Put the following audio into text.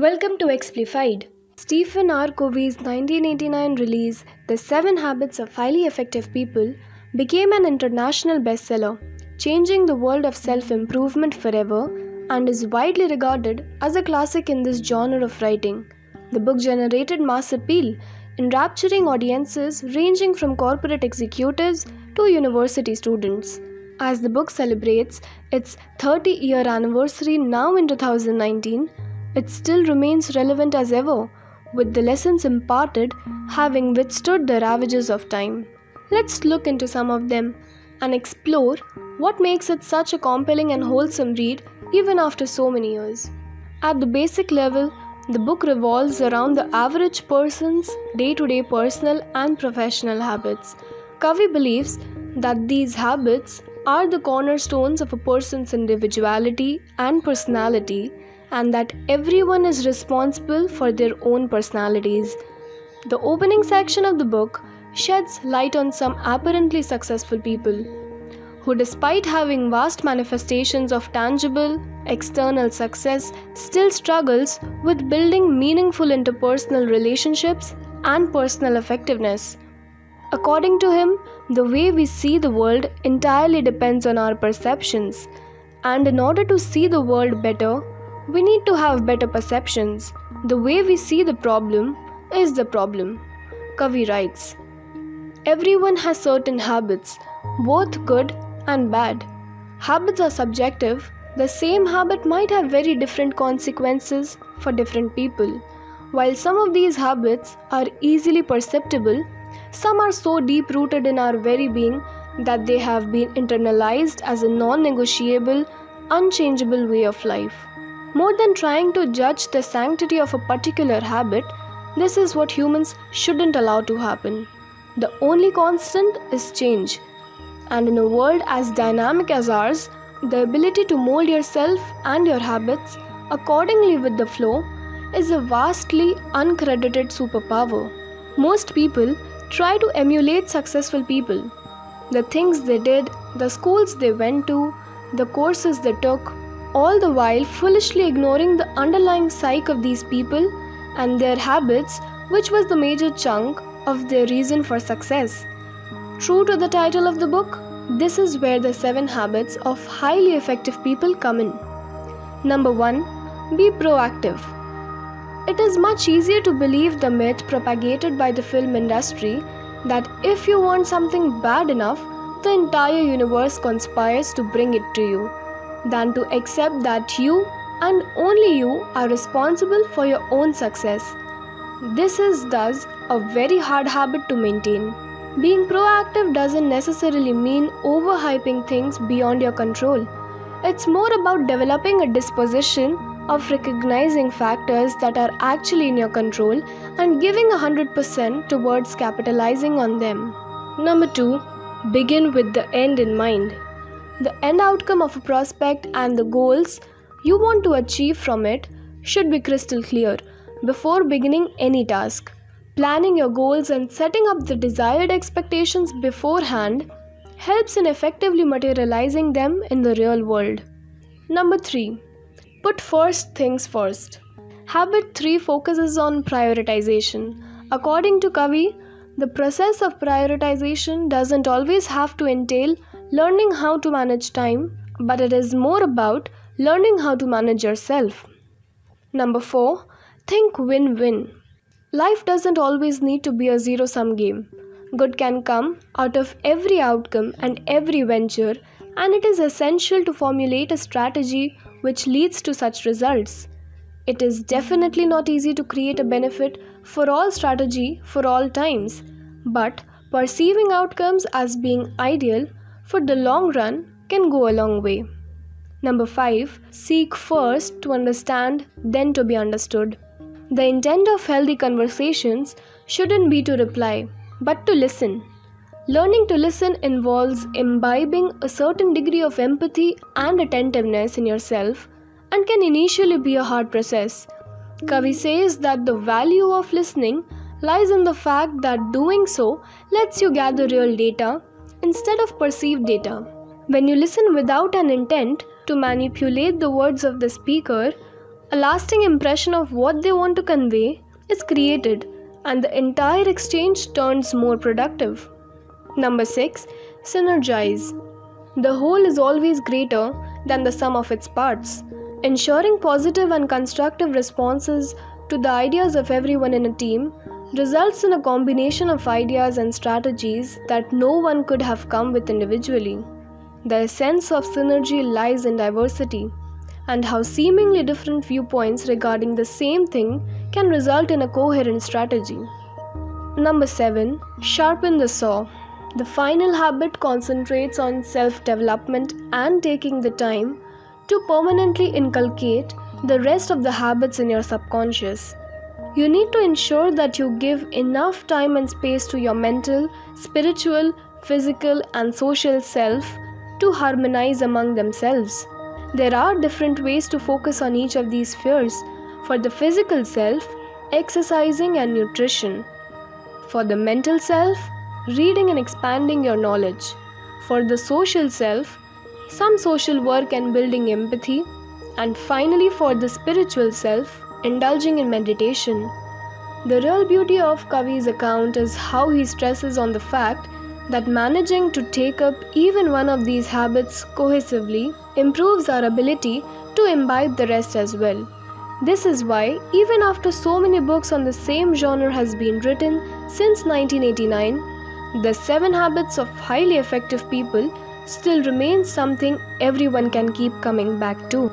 Welcome to Explified. Stephen R. Covey's 1989 release, The 7 Habits of Highly Effective People, became an international bestseller, changing the world of self-improvement forever and is widely regarded as a classic in this genre of writing. The book generated mass appeal, enrapturing audiences ranging from corporate executives to university students. As the book celebrates its 30-year anniversary now in 2019, it still remains relevant as ever, with the lessons imparted having withstood the ravages of time. Let's look into some of them and explore what makes it such a compelling and wholesome read even after so many years. At the basic level, the book revolves around the average person's day-to-day personal and professional habits. Covey believes that these habits are the cornerstones of a person's individuality and personality, and that everyone is responsible for their own personalities. The opening section of the book sheds light on some apparently successful people who, despite having vast manifestations of tangible, external success, still struggles with building meaningful interpersonal relationships and personal effectiveness. According to him, the way we see the world entirely depends on our perceptions, and in order to see the world better, we need to have better perceptions. The way we see the problem is the problem. Covey writes, everyone has certain habits, both good and bad. Habits are subjective. The same habit might have very different consequences for different people. While some of these habits are easily perceptible, some are so deep-rooted in our very being that they have been internalized as a non-negotiable, unchangeable way of life. More than trying to judge the sanctity of a particular habit, this is what humans shouldn't allow to happen. The only constant is change. And in a world as dynamic as ours, the ability to mold yourself and your habits accordingly with the flow is a vastly uncredited superpower. Most people try to emulate successful people. The things they did, the schools they went to, the courses they took, all the while foolishly ignoring the underlying psyche of these people and their habits, which was the major chunk of their reason for success. True to the title of the book, this is where the 7 habits of highly effective people come in. Number 1. Be proactive. It is much easier to believe the myth propagated by the film industry that if you want something bad enough, the entire universe conspires to bring it to you, than to accept that you and only you are responsible for your own success. This is thus a very hard habit to maintain. Being proactive doesn't necessarily mean overhyping things beyond your control. It's more about developing a disposition of recognizing factors that are actually in your control and giving 100% towards capitalizing on them. Number 2. Begin with the end in mind. The end outcome of a prospect and the goals you want to achieve from it should be crystal clear before beginning any task. Planning your goals and setting up the desired expectations beforehand helps in effectively materializing them in the real world. Number 3. Put first things first. Habit 3 focuses on prioritization. According to Covey, the process of prioritization doesn't always have to entail learning how to manage time, but it is more about learning how to manage yourself. Number 4. Think win-win. Life doesn't always need to be a zero-sum game. Good can come out of every outcome and every venture, and it is essential to formulate a strategy which leads to such results. It is definitely not easy to create a benefit for all strategy for all times, but perceiving outcomes as being ideal for the long run can go a long way. Number 5. Seek first to understand, then to be understood. The intent of healthy conversations shouldn't be to reply, but to listen. Learning to listen involves imbibing a certain degree of empathy and attentiveness in yourself and can initially be a hard process. Covey says that the value of listening lies in the fact that doing so lets you gather real data instead of perceived data. When you listen without an intent to manipulate the words of the speaker, A lasting impression of what they want to convey is created, and the entire exchange turns more productive. Number 6. Synergize. The whole is always greater than the sum of its parts. Ensuring positive and constructive responses to the ideas of everyone in a team results in a combination of ideas and strategies that no one could have come with individually. The essence of synergy lies in diversity, and how seemingly different viewpoints regarding the same thing can result in a coherent strategy. Number 7. Sharpen the saw. The final habit concentrates on self-development and taking the time to permanently inculcate the rest of the habits in your subconscious. You need to ensure that you give enough time and space to your mental, spiritual, physical, and social self to harmonize among themselves. There are different ways to focus on each of these spheres. For the physical self, exercising and nutrition. For the mental self, reading and expanding your knowledge. For the social self, some social work and building empathy. And finally, for the spiritual self, indulging in meditation. The real beauty of Kavi's account is how he stresses on the fact that managing to take up even one of these habits cohesively improves our ability to imbibe the rest as well. This is why, even after so many books on the same genre has been written since 1989, the 7 Habits of Highly Effective People still remains something everyone can keep coming back to.